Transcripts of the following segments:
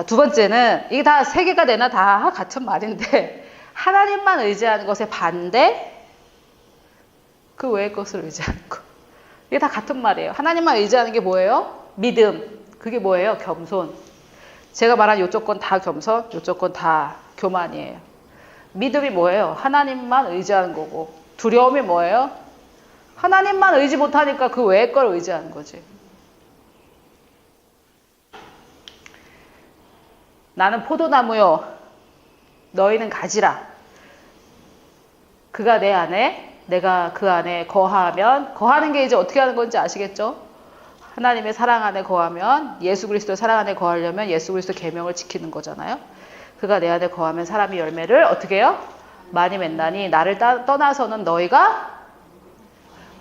두 번째는 이게 다 세 개가 되나 다 같은 말인데 하나님만 의지하는 것의 반대 그 외의 것을 의지하는 거. 이게 다 같은 말이에요. 하나님만 의지하는 게 뭐예요? 믿음. 그게 뭐예요? 겸손. 제가 말한 요 조건 다 겸손, 요 조건 다 교만이에요. 믿음이 뭐예요? 하나님만 의지하는 거고 두려움이 뭐예요? 하나님만 의지 못하니까 그 외의 걸 의지하는 거지. 나는 포도나무요. 너희는 가지라. 그가 내 안에, 내가 그 안에 거하면, 거하는 게 이제 어떻게 하는 건지 아시겠죠? 하나님의 사랑 안에 거하면, 예수 그리스도의 사랑 안에 거하려면 예수 그리스도 계명을 지키는 거잖아요. 그가 내 안에 거하면 사람이 열매를 어떻게 해요? 많이 맺나니 나를 떠나서는 너희가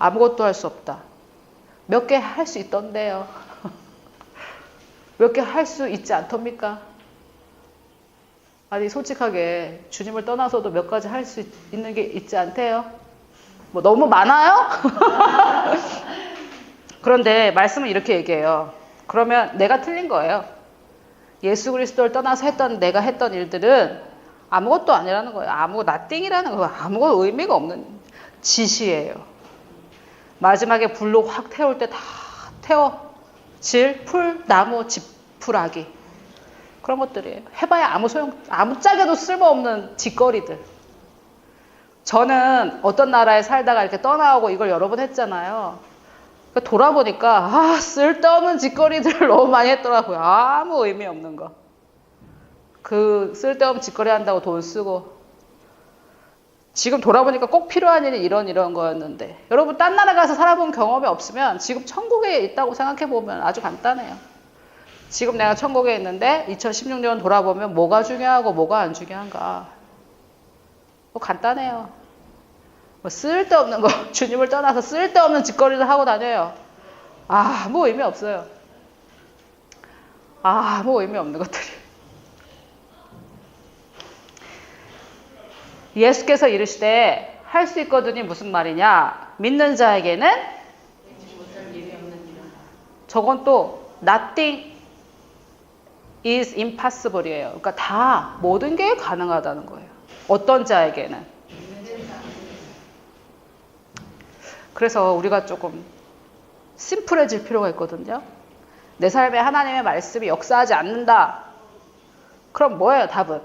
아무것도 할 수 없다. 몇 개 할 수 있던데요. 몇 개 할 수 있지 않답니까? 아니 솔직하게 주님을 떠나서도 몇 가지 할 수 있는 게 있지 않대요? 뭐 너무 많아요? 그런데 말씀은 이렇게 얘기해요. 그러면 내가 틀린 거예요. 예수 그리스도를 떠나서 내가 했던 일들은 아무것도 아니라는 거예요. nothing이라는 거예요. 아무것도 의미가 없는 짓이에요. 마지막에 불로 확 태울 때 다 태워질 풀, 나무, 지푸라기. 그런 것들이에요. 해봐야 아무짝에도 쓸모없는 짓거리들. 저는 어떤 나라에 살다가 이렇게 떠나오고 이걸 여러 번 했잖아요. 그러니까 돌아보니까 쓸데없는 짓거리들을 너무 많이 했더라고요. 아무 의미 없는 거. 그 쓸데없는 짓거리 한다고 돈 쓰고. 지금 돌아보니까 꼭 필요한 일이 이런 거였는데. 여러분 딴 나라 가서 살아본 경험이 없으면 지금 천국에 있다고 생각해보면 아주 간단해요. 지금 내가 천국에 있는데 2016년 돌아보면 뭐가 중요하고 뭐가 안 중요한가. 뭐 간단해요. 뭐 쓸데없는 거, 주님을 떠나서 쓸데없는 짓거리를 하고 다녀요. 아무 의미 없어요. 아무 의미 없는 것들이. 예수께서 이르시되 할 수 있거든이 무슨 말이냐. 믿는 자에게는 저건 또 nothing is impossible이에요. 그러니까 다 모든 게 가능하다는 거예요. 어떤 자에게는. 그래서 우리가 조금 심플해질 필요가 있거든요. 내 삶에 하나님의 말씀이 역사하지 않는다. 그럼 뭐예요, 답은?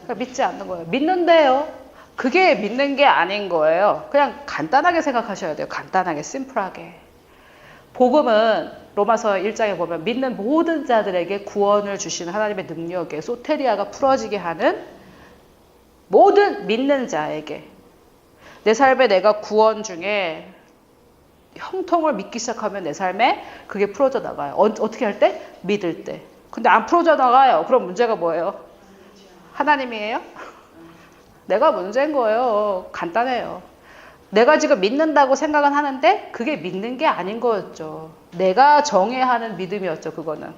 그러니까 믿지 않는 거예요. 믿는데요. 그게 믿는 게 아닌 거예요. 그냥 간단하게 생각하셔야 돼요. 간단하게, 심플하게. 복음은 로마서 1장에 보면 믿는 모든 자들에게 구원을 주시는 하나님의 능력에 소테리아가 풀어지게 하는 모든 믿는 자에게 내 삶에 내가 구원 중에 형통을 믿기 시작하면 내 삶에 그게 풀어져 나가요. 어떻게 할 때? 믿을 때. 근데 안 풀어져 나가요. 그럼 문제가 뭐예요? 하나님이에요? 내가 문제인 거예요. 간단해요. 내가 지금 믿는다고 생각은 하는데 그게 믿는 게 아닌 거였죠. 내가 정해야 하는 믿음이었죠. 그거는.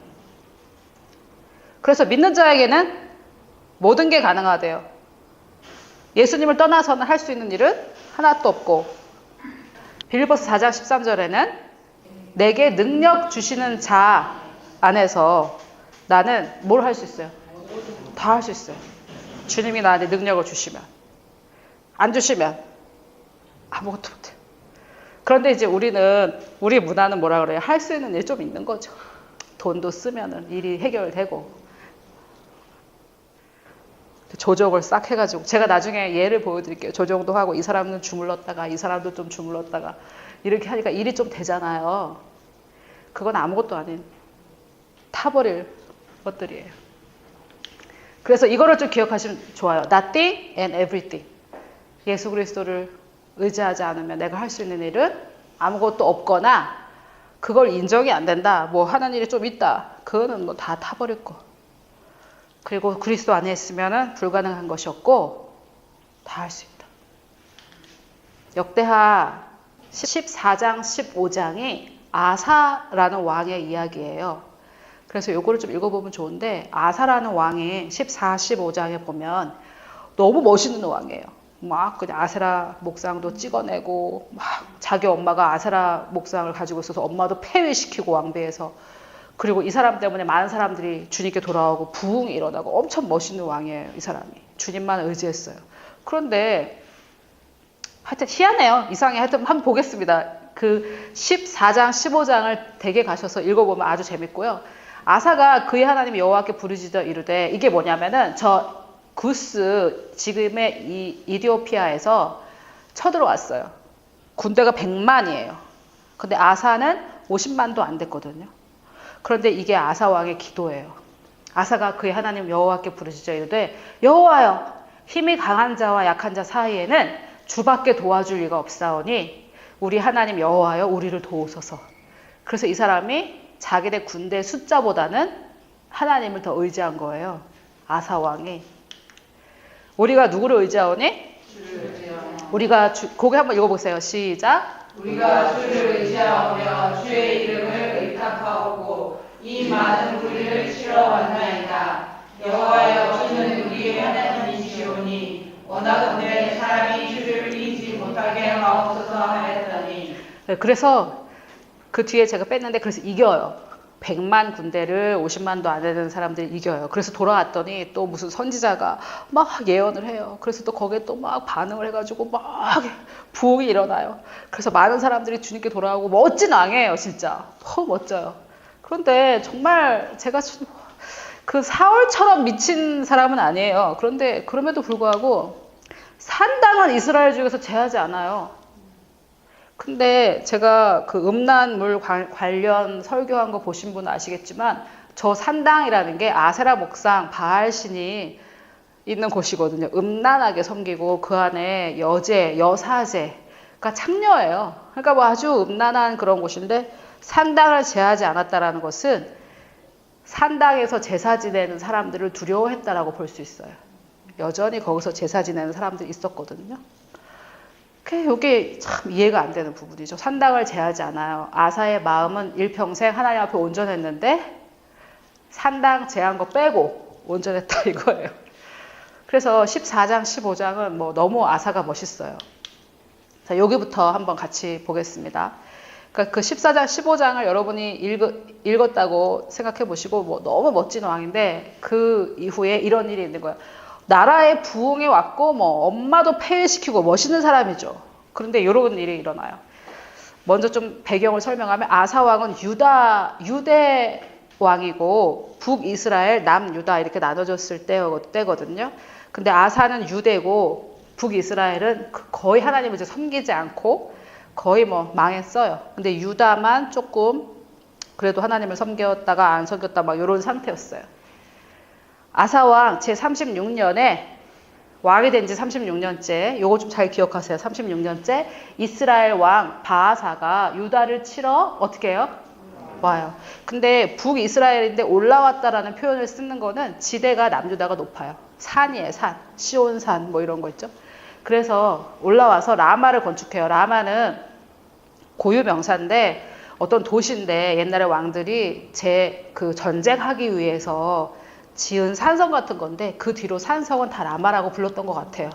그래서 믿는 자에게는 모든 게 가능하대요. 예수님을 떠나서는 할 수 있는 일은 하나도 없고 빌립보서 4장 13절에는 내게 능력 주시는 자 안에서 나는 뭘 할 수 있어요? 다 할 수 있어요. 주님이 나한테 능력을 주시면. 안 주시면 아무것도 못해요. 그런데 이제 우리 문화는 뭐라 그래요? 할 수 있는 일 좀 있는 거죠. 돈도 쓰면은 일이 해결되고. 조정을 싹 해가지고. 제가 나중에 예를 보여드릴게요. 조정도 하고, 이 사람은 주물렀다가, 이 사람도 좀 주물렀다가. 이렇게 하니까 일이 좀 되잖아요. 그건 아무것도 아닌 타버릴 것들이에요. 그래서 이거를 좀 기억하시면 좋아요. Nothing and everything. 예수 그리스도를 의지하지 않으면 내가 할 수 있는 일은 아무것도 없거나 그걸 인정이 안 된다. 뭐 하는 일이 좀 있다. 그거는 뭐 다 타버릴 거. 그리고 그리스도 안에 있으면 불가능한 것이 없고 다 할 수 있다. 역대하 14장 15장이 아사라는 왕의 이야기예요. 그래서 요거를 좀 읽어보면 좋은데 아사라는 왕이 14, 15장에 보면 너무 멋있는 왕이에요. 막 그냥 아세라 목상도 찍어내고 막 자기 엄마가 아세라 목상을 가지고 있어서 엄마도 폐위시키고 왕비에서 그리고 이 사람 때문에 많은 사람들이 주님께 돌아오고 부흥이 일어나고 엄청 멋있는 왕이에요. 이 사람이. 주님만 의지했어요. 그런데 하여튼 희한해요. 이상해. 하여튼 한번 보겠습니다. 그 14장, 15장을 댁에 가셔서 읽어보면 아주 재밌고요. 아사가 그의 하나님 여호와께 부르짖어 이르되, 이게 뭐냐면은 저 구스, 지금의 이 이디오피아에서 쳐들어왔어요. 군대가 100만이에요. 근데 아사는 50만도 안 됐거든요. 그런데 이게 아사 왕의 기도예요. 아사가 그의 하나님 여호와께 부르짖어 이르되, 여호와여, 힘이 강한 자와 약한 자 사이에는 주밖에 도와줄 리가 없사오니 우리 하나님 여호와여, 우리를 도우소서. 그래서 이 사람이 자기네 군대 숫자보다는 하나님을 더 의지한 거예요. 아사 왕이. 우리가 누구를 의지하오니? 우리가 고개 한번 읽어보세요. 시작. 우리가 주를 의지하오며 주의 이름을 의탁하오고 이 많은 무리를 치러 왔나이다. 여호와여, 주는 우리의 하나님이시오니 원하건대 사람이 주를 이기지 못하게 하옵소서 하였더니. 네, 그래서 그 뒤에 제가 뺐는데, 그래서 이겨요. 100만 군대를 50만도 안 되는 사람들이 이겨요. 그래서 돌아왔더니 또 무슨 선지자가 막 예언을 해요. 그래서 또 거기에 또 막 반응을 해가지고 막 부흥이 일어나요. 그래서 많은 사람들이 주님께 돌아오고 멋진 왕이에요. 진짜 너무 멋져요. 그런데 정말 제가 그 사울처럼 미친 사람은 아니에요. 그런데 그럼에도 불구하고 산당은 이스라엘 중에서 제하지 않아요. 근데 제가 그 음란물 관련 설교한 거 보신 분은 아시겠지만, 저 산당이라는 게 아세라 목상 바알신이 있는 곳이거든요. 음란하게 섬기고 그 안에 여제, 여사제가 창녀예요. 그러니까 뭐 아주 음란한 그런 곳인데, 산당을 제하지 않았다라는 것은 산당에서 제사 지내는 사람들을 두려워했다라고 볼 수 있어요. 여전히 거기서 제사 지내는 사람들이 있었거든요. 이게 참 이해가 안 되는 부분이죠. 산당을 제하지 않아요. 아사의 마음은 일평생 하나님 앞에 온전했는데 산당 제한 거 빼고 온전했다 이거예요. 그래서 14장, 15장은 뭐 너무 아사가 멋있어요. 자, 여기부터 한번 같이 보겠습니다. 그러니까 그 14장, 15장을 여러분이 읽었다고 생각해 보시고, 뭐 너무 멋진 왕인데 그 이후에 이런 일이 있는 거예요. 나라에 부흥이 왔고 뭐 엄마도 폐위시키고 멋있는 사람이죠. 그런데 이런 일이 일어나요. 먼저 좀 배경을 설명하면, 아사 왕은 유대 왕이고 북이스라엘, 남유다 이렇게 나눠졌을 때거든요. 근데 아사는 유대고 북이스라엘은 거의 하나님을 이제 섬기지 않고 거의 뭐 망했어요. 근데 유다만 조금 그래도 하나님을 섬겼다가 안 섬겼다 막 이런 상태였어요. 아사왕 제36년에 왕이 된 지 36년째, 요거 좀 잘 기억하세요. 36년째 이스라엘 왕 바하사가 유다를 치러 어떻게 해요? 와요. 근데 북이스라엘인데 올라왔다라는 표현을 쓰는 거는 지대가 남유다가 높아요. 산이에요. 산. 시온산 뭐 이런 거 있죠. 그래서 올라와서 라마를 건축해요. 라마는 고유 명사인데 어떤 도시인데 옛날에 왕들이 그 전쟁하기 위해서 지은 산성 같은 건데, 그 뒤로 산성은 다 라마라고 불렀던 것 같아요.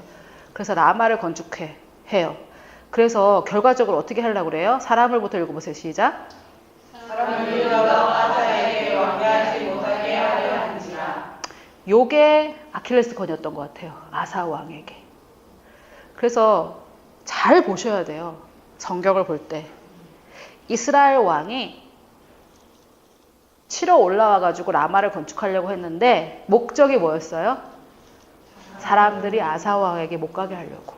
그래서 라마를 건축해요. 그래서 결과적으로 어떻게 하려고 그래요? 사람을부터 읽어보세요. 시작. 사람을 일러서 아사에게 왕래하지 못하게 하려 한지라. 요게 아킬레스건이었던 것 같아요. 아사 왕에게. 그래서 잘 보셔야 돼요. 성경을 볼 때. 이스라엘 왕이 치러 올라와가지고 라마를 건축하려고 했는데 목적이 뭐였어요? 사람들이 아사 왕에게 못 가게 하려고.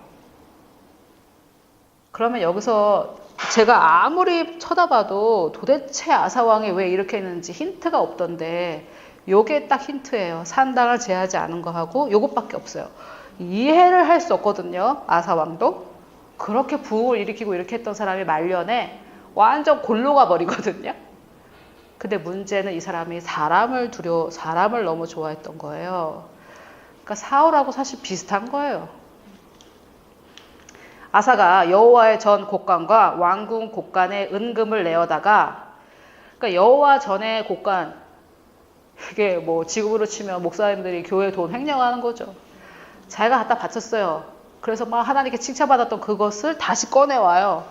그러면 여기서 제가 아무리 쳐다봐도 도대체 아사 왕이 왜 이렇게 했는지 힌트가 없던데, 요게 딱 힌트예요. 산당을 제하지 않은 거하고 요것밖에 없어요. 이해를 할 수 없거든요. 아사 왕도. 그렇게 부흥을 일으키고 이렇게 했던 사람이 말년에 완전 골로 가버리거든요. 근데 문제는 이 사람이 사람을 너무 좋아했던 거예요. 그러니까 사울하고 사실 비슷한 거예요. 아사가 여호와의 전 곳간과 왕궁 곳간에 은금을 내어다가, 그러니까 여호와 전의 곳간, 이게 뭐 지금으로 치면 목사님들이 교회 돈 횡령하는 거죠. 자기가 갖다 바쳤어요. 그래서 막 하나님께 칭찬받았던 그것을 다시 꺼내와요.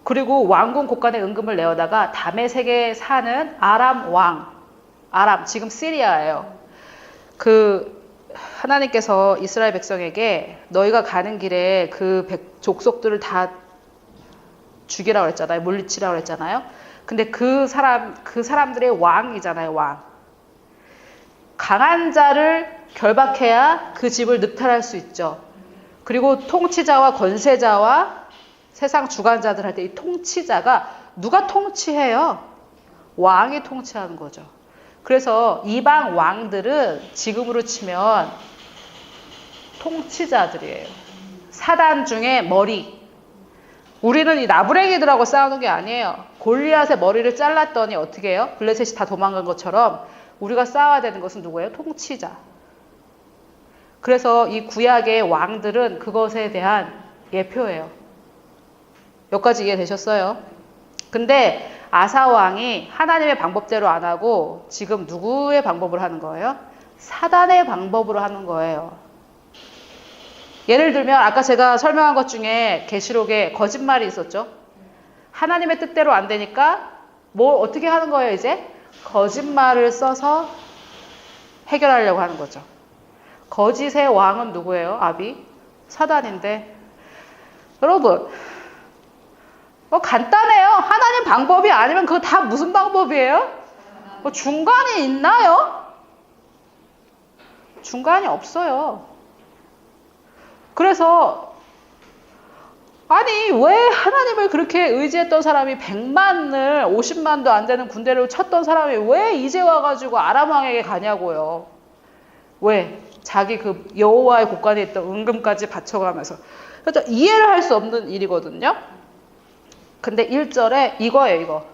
그리고 왕궁 곳간에 은금을 내어다가 다메섹에 사는 아람 왕, 아람 지금 시리아예요. 그 하나님께서 이스라엘 백성에게 너희가 가는 길에 그 족속들을 다 죽이라고 했잖아요. 물리치라고 했잖아요. 근데 그 사람들의 왕이잖아요. 왕. 강한 자를 결박해야 그 집을 늑탈할 수 있죠. 그리고 통치자와 권세자와 세상 주관자들 할 때 이 통치자가 누가 통치해요? 왕이 통치하는 거죠. 그래서 이방 왕들은 지금으로 치면 통치자들이에요. 사단 중에 머리. 우리는 이 나부랭이들하고 싸우는 게 아니에요. 골리앗의 머리를 잘랐더니 어떻게 해요? 블레셋이 다 도망간 것처럼 우리가 싸워야 되는 것은 누구예요? 통치자. 그래서 이 구약의 왕들은 그것에 대한 예표예요. 여기까지 이해되셨어요? 근데 아사 왕이 하나님의 방법대로 안 하고 지금 누구의 방법을 하는 거예요? 사단의 방법으로 하는 거예요. 예를 들면 아까 제가 설명한 것 중에 계시록에 거짓말이 있었죠. 하나님의 뜻대로 안 되니까 뭘 어떻게 하는 거예요 이제? 거짓말을 써서 해결하려고 하는 거죠. 거짓의 왕은 누구예요? 아비? 사단인데 여러분 간단해요. 하나님 방법이 아니면 그거 다 무슨 방법이에요? 중간이 있나요? 중간이 없어요. 그래서 아니 왜 하나님을 그렇게 의지했던 사람이 100만을 50만도 안 되는 군대를 쳤던 사람이 왜 이제 와가지고 아람 왕에게 가냐고요. 왜? 자기 그 여호와의 곳간에 있던 은금까지 바쳐가면서. 그래서 이해를 할 수 없는 일이거든요. 근데 1절에 이거예요, 이거.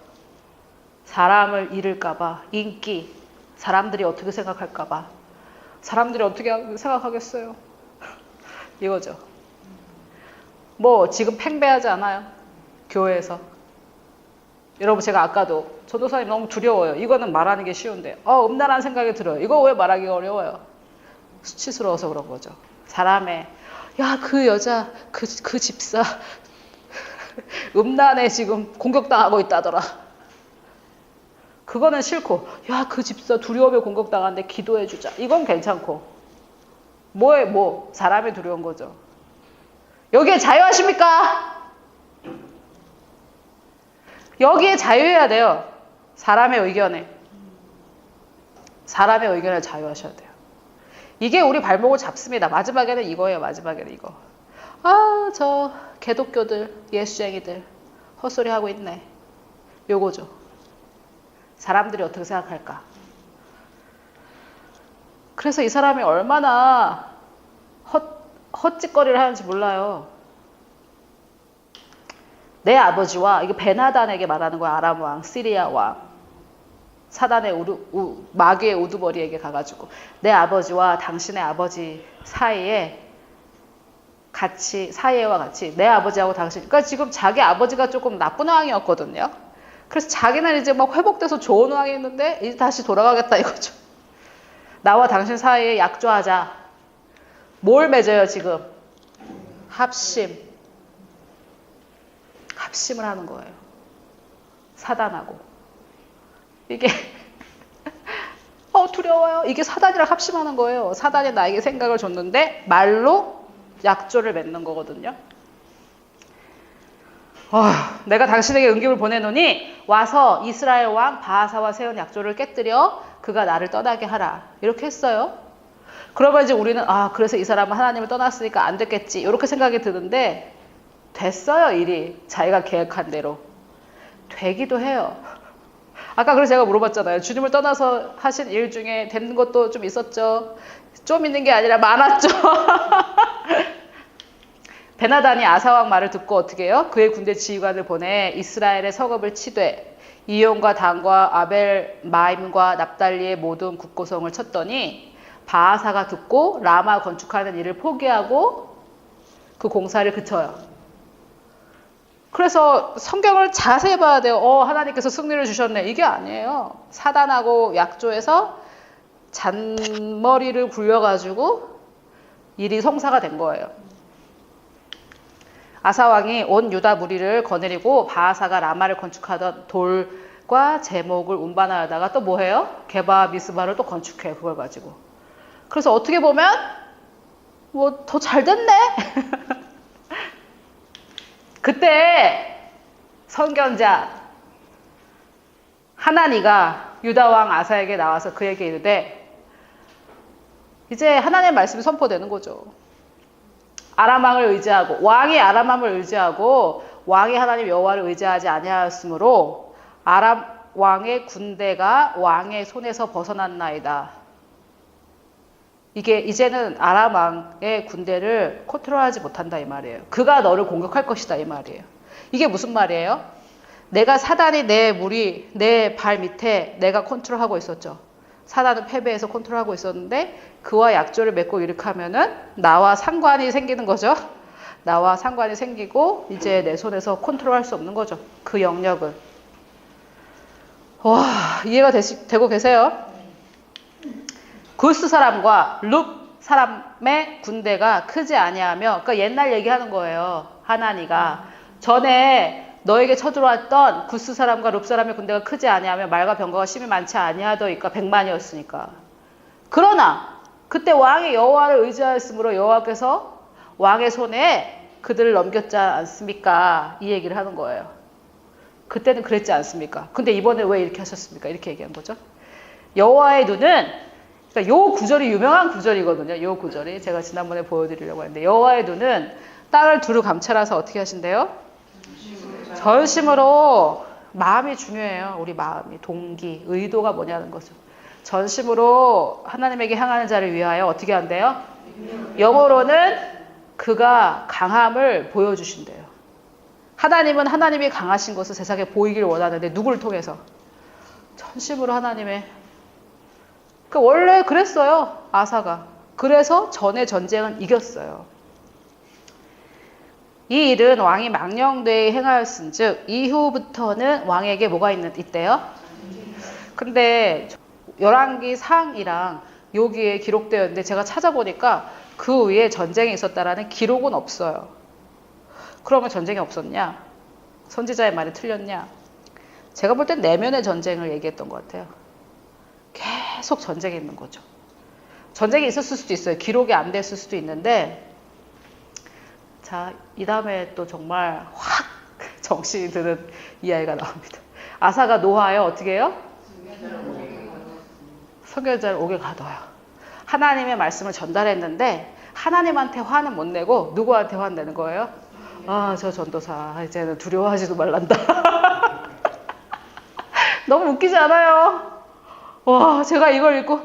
사람을 잃을까봐, 인기, 사람들이 어떻게 생각할까봐. 사람들이 어떻게 생각하겠어요? 이거죠. 뭐 지금 팽배하지 않아요? 교회에서. 여러분 제가 아까도 전도사님 너무 두려워요. 이거는 말하는 게 쉬운데 음란한 생각이 들어요. 이거 왜 말하기가 어려워요? 수치스러워서 그런 거죠. 사람의 야 그 여자 그 집사 음란에 지금 공격당하고 있다더라. 그거는 싫고 야 그 집사 두려움에 공격당하는데 기도해주자. 이건 괜찮고 뭐 사람이 두려운 거죠. 여기에 자유하십니까? 여기에 자유해야 돼요. 사람의 의견에. 사람의 의견에 자유하셔야 돼요. 이게 우리 발목을 잡습니다. 마지막에는 이거예요. 마지막에는 이거. 저 개독교들, 예수쟁이들 헛소리 하고 있네. 요거죠. 사람들이 어떻게 생각할까? 그래서 이 사람이 얼마나 헛짓거리를 하는지 몰라요. 내 아버지와 이게 베나단에게 말하는 거야. 아람 왕, 시리아 왕, 사단의 마귀의 우두머리에게 가가지고 내 아버지와 당신의 아버지 사이에 사이에와 같이 내 아버지하고 당신. 그러니까 지금 자기 아버지가 조금 나쁜 왕이었거든요. 그래서 자기는 이제 막 회복돼서 좋은 왕이 있는데 이제 다시 돌아가겠다 이거죠. 나와 당신 사이에 약조하자. 뭘 맺어요 지금? 합심을 하는 거예요. 사단하고. 이게 두려워요. 이게 사단이랑 합심하는 거예요. 사단이 나에게 생각을 줬는데 말로 약조를 맺는 거거든요. 내가 당신에게 은김을 보내노니 와서 이스라엘 왕 바하사와 세운 약조를 깨뜨려 그가 나를 떠나게 하라. 이렇게 했어요. 그러면 이제 우리는 그래서 이 사람은 하나님을 떠났으니까 안 됐겠지. 이렇게 생각이 드는데 됐어요. 일이 자기가 계획한 대로. 되기도 해요. 아까 그래서 제가 물어봤잖아요. 주님을 떠나서 하신 일 중에 된 것도 좀 있었죠. 좀 있는 게 아니라 많았죠. 베나단이 아사왕 말을 듣고 어떻게 해요? 그의 군대 지휘관을 보내 이스라엘의 서급을 치되 이온과 단과 아벨 마임과 납달리의 모든 국고성을 쳤더니 바하사가 듣고 라마 건축하는 일을 포기하고 그 공사를 그쳐요. 그래서 성경을 자세히 봐야 돼요. 하나님께서 승리를 주셨네. 이게 아니에요. 사단하고 약조해서 잔머리를 굴려가지고 일이 성사가 된 거예요. 아사 왕이 온 유다 무리를 거느리고 바하사가 라마를 건축하던 돌과 제목을 운반하다가 또 뭐해요? 게바 미스바를 또 건축해요. 그걸 가지고. 그래서 어떻게 보면 뭐 더 잘 됐네. 그때 선견자 하나니가 유다 왕 아사에게 나와서 그에게 이르되 이제 하나님의 말씀이 선포되는 거죠. 아람 왕을 의지하고 왕이 아람 왕을 의지하고 왕이 하나님 여호와를 의지하지 아니하였으므로 아람 왕의 군대가 왕의 손에서 벗어났나이다. 이게 이제는 아람 왕의 군대를 컨트롤하지 못한다 이 말이에요. 그가 너를 공격할 것이다 이 말이에요. 이게 무슨 말이에요? 내가 사단이 내 무리, 내 발 밑에 내가 컨트롤하고 있었죠. 사단은 패배해서 컨트롤하고 있었는데 그와 약조를 맺고 이렇게 하면은 나와 상관이 생기는 거죠. 나와 상관이 생기고 이제 내 손에서 컨트롤할 수 없는 거죠. 그 영역을. 와, 이해가 되고 계세요? 구스 사람과 룹 사람의 군대가 크지 아니하며, 그러니까 옛날 얘기하는 거예요. 하나니가 전에 너에게 쳐들어왔던 구스 사람과 룹 사람의 군대가 크지 아니하며 말과 병거가 심히 많지 아니하더이까 100만이었으니까. 그러나 그때 왕이 여호와를 의지하였으므로 여호와께서 왕의 손에 그들을 넘겼지 않습니까? 이 얘기를 하는 거예요. 그때는 그랬지 않습니까? 근데 이번에 왜 이렇게 하셨습니까? 이렇게 얘기한 거죠. 여호와의 눈은, 그러니까 요 구절이 유명한 구절이거든요. 요 구절이 제가 지난번에 보여드리려고 했는데 여호와의 눈은 땅을 두루 감찰해서 어떻게 하신대요? 전심으로. 마음이 중요해요. 우리 마음이, 동기, 의도가 뭐냐는 거죠. 전심으로 하나님에게 향하는 자를 위하여 어떻게 한대요? 영어로는 그가 강함을 보여주신대요. 하나님은 하나님이 강하신 것을 세상에 보이길 원하는데 누구를 통해서? 전심으로 하나님의. 그러니까 원래 그랬어요. 아사가. 그래서 전의 전쟁은 이겼어요. 이 일은 왕이 망령되이 행하였은즉 이후부터는 왕에게 뭐가 있대요? 근데 열왕기 상이랑 여기에 기록되어 있는데 제가 찾아보니까 그 위에 전쟁이 있었다라는 기록은 없어요. 그러면 전쟁이 없었냐? 선지자의 말이 틀렸냐? 제가 볼 땐 내면의 전쟁을 얘기했던 것 같아요. 계속 전쟁이 있는 거죠. 전쟁이 있었을 수도 있어요. 기록이 안 됐을 수도 있는데, 자, 이 다음에 또 정말 확 정신이 드는 이야기가 나옵니다. 아사가 노하여 어떻게 해요? 선견자를 옥에 가둬요. 하나님의 말씀을 전달했는데 하나님한테 화는 못 내고 누구한테 화내는 거예요? 아, 저 전도사 이제는 두려워하지도 말란다. 너무 웃기지 않아요? 와, 제가 이걸 읽고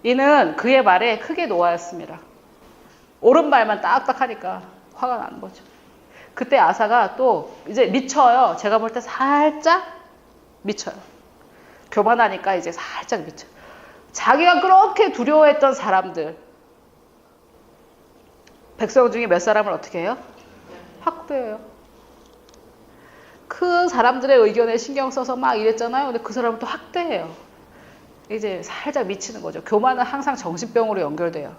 이는 그의 말에 크게 노하였습니다. 오른발만 딱딱하니까 화가 나는 거죠. 그때 아사가 또 이제 미쳐요. 제가 볼 때 살짝 미쳐요. 교만하니까 이제 살짝 미쳐. 자기가 그렇게 두려워했던 사람들, 백성 중에 몇 사람을 어떻게 해요? 학대해요. 그 사람들의 의견에 신경 써서 막 이랬잖아요. 근데 그 사람을 또 학대해요. 이제 살짝 미치는 거죠. 교만은 항상 정신병으로 연결돼요.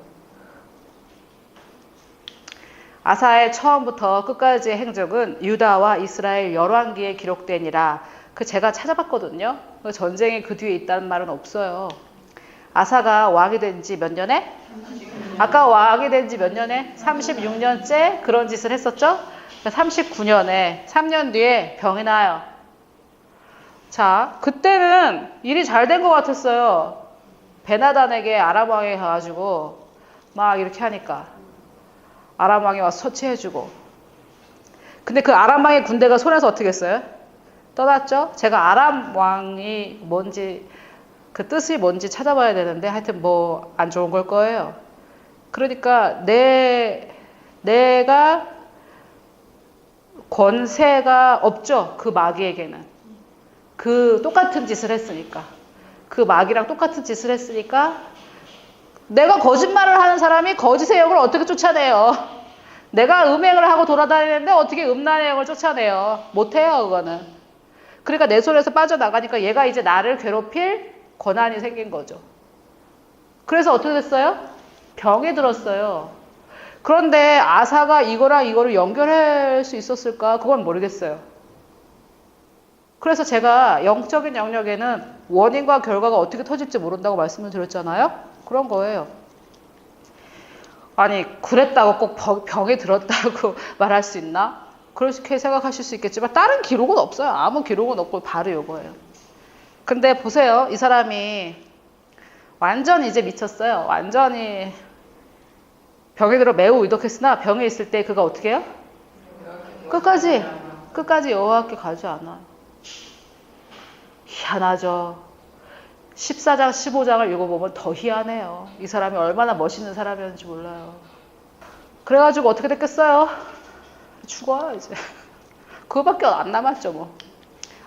아사의 처음부터 끝까지의 행적은 유다와 이스라엘 열왕기에 기록되니라. 그 제가 찾아봤거든요. 전쟁이 그 뒤에 있다는 말은 없어요. 아사가 왕이 된 지 몇 년에? 아까 왕이 된 지 몇 년에? 36년째 그런 짓을 했었죠? 39년에 3년 뒤에 병이 나요. 자, 그때는 일이 잘 된 것 같았어요. 베나단에게 아람 왕이 가가지고 막 이렇게 하니까 아람 왕이 와서 처치해주고. 근데 그 아람 왕의 군대가 손에서 어떻게 했어요? 떠났죠? 제가 아람 왕이 뭔지, 그 뜻이 뭔지 찾아봐야 되는데 하여튼 뭐 안 좋은 걸 거예요. 그러니까 내가 권세가 없죠. 그 마귀에게는. 그 똑같은 짓을 했으니까. 그 마귀랑 똑같은 짓을 했으니까 내가 거짓말을 하는 사람이 거짓의 영을 어떻게 쫓아내요? 내가 음행을 하고 돌아다니는데 어떻게 음란의 영을 쫓아내요? 못해요, 그거는. 그러니까 내 손에서 빠져나가니까 얘가 이제 나를 괴롭힐 권한이 생긴 거죠. 그래서 어떻게 됐어요? 병이 들었어요. 그런데 아사가 이거랑 이거를 연결할 수 있었을까? 그건 모르겠어요. 그래서 제가 영적인 영역에는 원인과 결과가 어떻게 터질지 모른다고 말씀을 드렸잖아요. 그런 거예요. 아니 그랬다고 꼭 병에 들었다고 말할 수 있나? 그렇게 생각하실 수 있겠지만 다른 기록은 없어요. 아무 기록은 없고 바로 이거예요. 근데 보세요. 이 사람이 완전히 이제 미쳤어요. 완전히 병에 들어 매우 의독했으나 병에 있을 때 그가 어떻게 해요? 끝까지 여호와께 가지 않아요. 희한하죠. 14장, 15장을 읽어보면 더 희한해요. 이 사람이 얼마나 멋있는 사람이었는지 몰라요. 그래가지고 어떻게 됐겠어요? 죽어요, 이제. 그거밖에 안 남았죠, 뭐.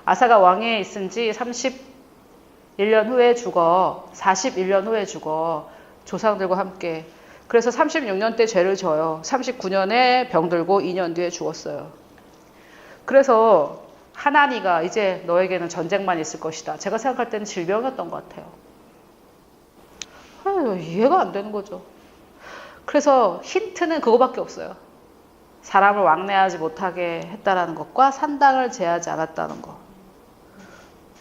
아사가 왕위에 있은 지 31년 후에 죽어. 41년 후에 죽어. 조상들과 함께. 그래서 36년 때 죄를 져요. 39년에 병들고 2년 뒤에 죽었어요. 그래서 하나니가 이제 너에게는 전쟁만 있을 것이다. 제가 생각할 때는 질병이었던 것 같아요. 이해가 안 되는 거죠. 그래서 힌트는 그거밖에 없어요. 사람을 왕래하지 못하게 했다라는 것과 산당을 제하지 않았다는 것.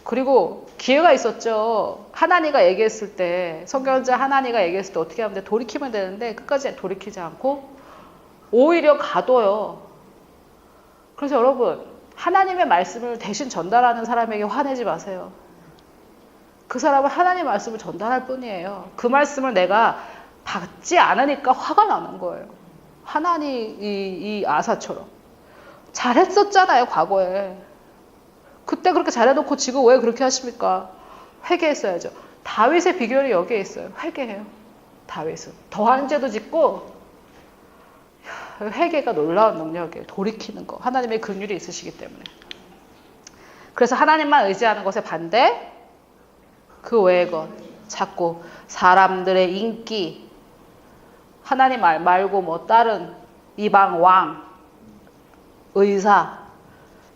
그리고 기회가 있었죠. 하나니가 얘기했을 때, 성경자 하나니가 얘기했을 때 어떻게 하면 돼? 돌이키면 되는데 끝까지 돌이키지 않고 오히려 가둬요. 그래서 여러분, 하나님의 말씀을 대신 전달하는 사람에게 화내지 마세요. 그 사람은 하나님의 말씀을 전달할 뿐이에요. 그 말씀을 내가 받지 않으니까 화가 나는 거예요. 하나님 이 아사처럼. 잘했었잖아요, 과거에. 그때 그렇게 잘해놓고 지금 왜 그렇게 하십니까? 회개했어야죠. 다윗의 비결이 여기에 있어요. 회개해요. 다윗은. 더한 죄도 짓고 회개가 놀라운 능력이에요. 돌이키는 거. 하나님의 긍휼이 있으시기 때문에. 그래서 하나님만 의지하는 것에 반대, 그 외의 것, 자꾸 사람들의 인기, 하나님 말고 뭐 다른 이방 왕, 의사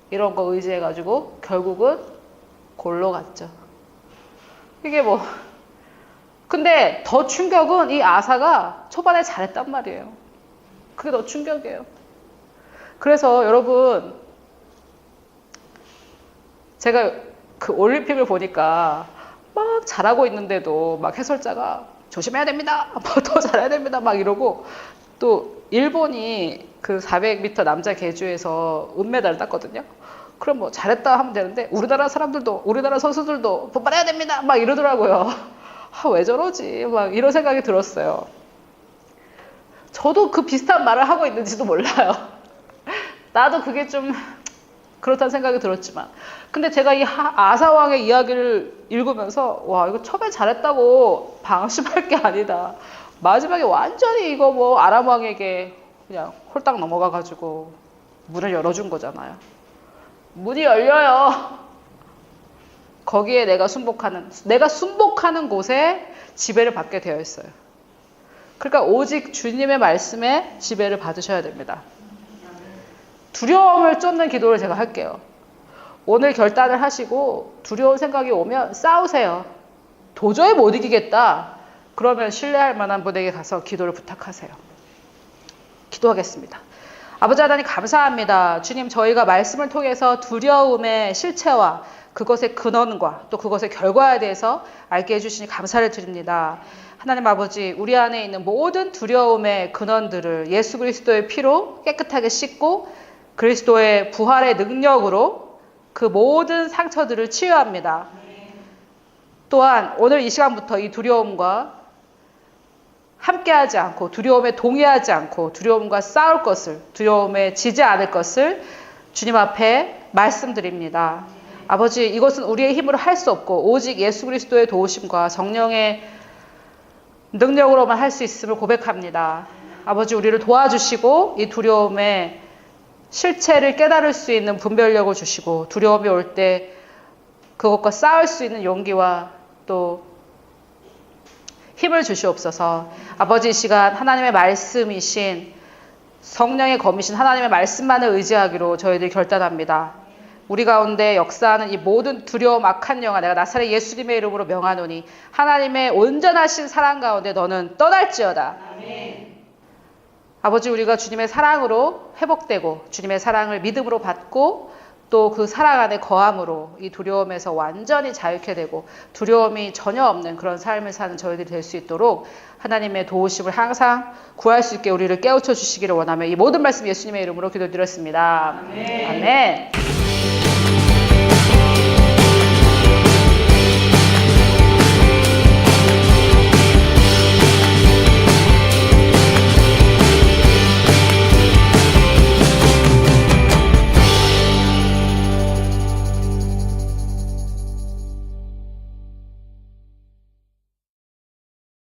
이런 거 의지해가지고 결국은 골로 갔죠. 이게 뭐 근데 더 충격은 이 아사가 초반에 잘했단 말이에요. 그게 더 충격이에요. 그래서 여러분 제가 그 올림픽을 보니까 막 잘하고 있는데도 막 해설자가 조심해야 됩니다. 더 잘해야 됩니다. 막 이러고 또 일본이 그 400m 남자 계주에서 은메달을 땄거든요. 그럼 뭐 잘했다 하면 되는데 우리나라 사람들도 우리나라 선수들도 분발해야 됩니다. 막 이러더라고요. 왜 저러지? 막 이런 생각이 들었어요. 저도 그 비슷한 말을 하고 있는지도 몰라요. 나도 그게 좀 그렇다는 생각이 들었지만 근데 제가 이 아사왕의 이야기를 읽으면서 와 이거 처음에 잘했다고 방심할 게 아니다. 마지막에 완전히 이거 뭐 아람왕에게 그냥 홀딱 넘어가가지고 문을 열어준 거잖아요. 문이 열려요. 거기에 내가 순복하는 곳에 지배를 받게 되어 있어요. 그러니까 오직 주님의 말씀에 지배를 받으셔야 됩니다. 두려움을 쫓는 기도를 제가 할게요. 오늘 결단을 하시고 두려운 생각이 오면 싸우세요. 도저히 못 이기겠다. 그러면 신뢰할 만한 분에게 가서 기도를 부탁하세요. 기도하겠습니다. 아버지 하나님 감사합니다. 주님 저희가 말씀을 통해서 두려움의 실체와 그것의 근원과 또 그것의 결과에 대해서 알게 해주시니 감사를 드립니다. 하나님 아버지 우리 안에 있는 모든 두려움의 근원들을 예수 그리스도의 피로 깨끗하게 씻고 그리스도의 부활의 능력으로 그 모든 상처들을 치유합니다. 또한 오늘 이 시간부터 이 두려움과 함께하지 않고 두려움에 동의하지 않고 두려움과 싸울 것을 두려움에 지지 않을 것을 주님 앞에 말씀드립니다. 아버지 이것은 우리의 힘으로 할 수 없고 오직 예수 그리스도의 도우심과 성령의 능력으로만 할 수 있음을 고백합니다. 아버지 우리를 도와주시고 이 두려움의 실체를 깨달을 수 있는 분별력을 주시고 두려움이 올 때 그것과 싸울 수 있는 용기와 또 힘을 주시옵소서. 아버지 이 시간 하나님의 말씀이신 성령의 검이신 하나님의 말씀만을 의지하기로 저희들이 결단합니다. 우리 가운데 역사하는 이 모든 두려움 악한 영아 내가 나사렛 예수님의 이름으로 명하노니 하나님의 온전하신 사랑 가운데 너는 떠날지어다. 아멘. 아버지, 우리가 주님의 사랑으로 회복되고 주님의 사랑을 믿음으로 받고 또 그 사랑 안에 거함으로 이 두려움에서 완전히 자유케 되고 두려움이 전혀 없는 그런 삶을 사는 저희들이 될 수 있도록 하나님의 도우심을 항상 구할 수 있게 우리를 깨우쳐 주시기를 원하며 이 모든 말씀 예수님의 이름으로 기도드렸습니다. 아멘.